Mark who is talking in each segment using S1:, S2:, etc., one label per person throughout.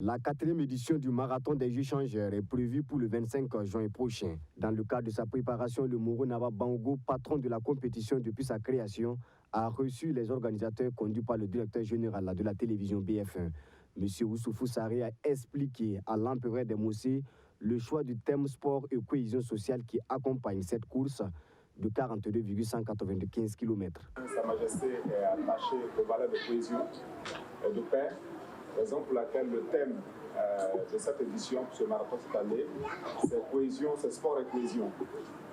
S1: La 4e édition du marathon des échangeurs est prévue pour le 25 juin prochain. Dans le cadre de sa préparation, le Moro Naba Bango, patron de la compétition depuis sa création, a reçu les organisateurs conduits par le directeur général de la télévision BF1. M. Oussoufou Saré a expliqué à l'empereur des Mossé le choix du thème sport et cohésion sociale qui accompagne cette course de 42,195 km.
S2: Sa Majesté est attachée aux valeurs de cohésion et de paix, raison pour laquelle le thème de cette édition, ce marathon cette année, c'est cohésion, c'est sport et cohésion.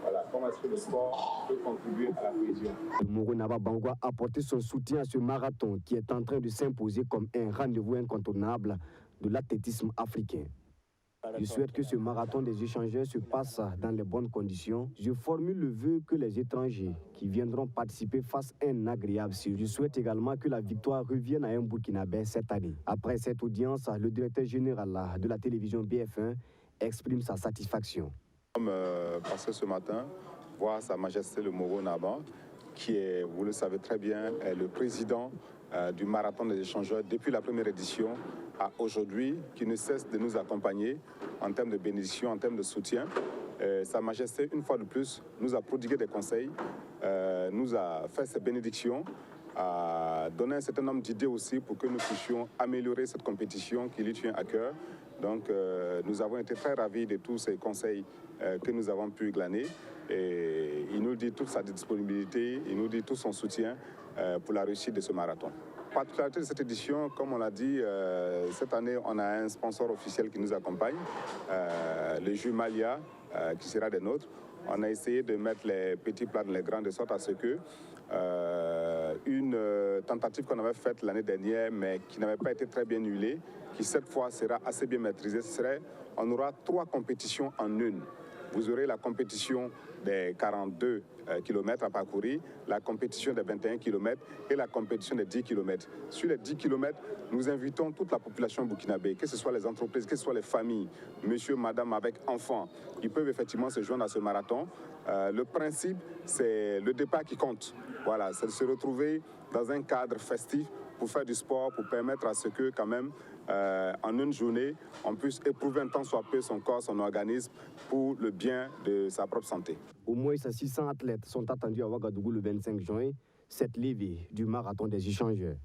S2: Voilà, comment est-ce que le sport peut contribuer à la cohésion.
S1: Le Moro Naba Bango a apporté son soutien à ce marathon qui est en train de s'imposer comme un rendez-vous incontournable de l'athlétisme africain. Je souhaite que ce marathon des échangeurs se passe dans les bonnes conditions. Je formule le vœu que les étrangers qui viendront participer fassent un agréable séjour. Je souhaite également que la victoire revienne à un Burkinabé cette année. Après cette audience, le directeur général de la télévision BF1 exprime sa satisfaction.
S2: Nous sommes passés ce matin voir Sa Majesté le Moro Naba, qui est, vous le savez très bien, est le président du marathon des échangeurs depuis la première édition à aujourd'hui, qui ne cesse de nous accompagner en termes de bénédiction, en termes de soutien. Sa Majesté, une fois de plus, nous a prodigué des conseils, nous a fait ses bénédictions, a donné un certain nombre d'idées aussi pour que nous puissions améliorer cette compétition qui lui tient à cœur. Donc nous avons été très ravis de tous ces conseils que nous avons pu glaner. Et il nous dit toute sa disponibilité, il nous dit tout son soutien pour la réussite de ce marathon. La particularité de cette édition, comme on l'a dit, cette année, on a un sponsor officiel qui nous accompagne, le jus Malia, qui sera des nôtres. On a essayé de mettre les petits plats dans les grands de sorte à ce que une tentative qu'on avait faite l'année dernière, mais qui n'avait pas été très bien huilée, qui cette fois sera assez bien maîtrisée, on aura 3 compétitions en une. Vous aurez la compétition des 42 km à parcourir, la compétition des 21 km et la compétition des 10 km. Sur les 10 km, nous invitons toute la population burkinabé, que ce soit les entreprises, que ce soit les familles, monsieur, madame avec enfants, ils peuvent effectivement se joindre à ce marathon. Le principe, c'est le départ qui compte. Voilà, c'est de se retrouver dans un cadre festif pour faire du sport, pour permettre à ce que quand même, en une journée, on puisse éprouver un temps soit peu son corps, son organisme, pour le bien de sa propre santé.
S1: Au moins 600 athlètes sont attendus à Ouagadougou le 25 juin, cette levée du marathon des échangeurs.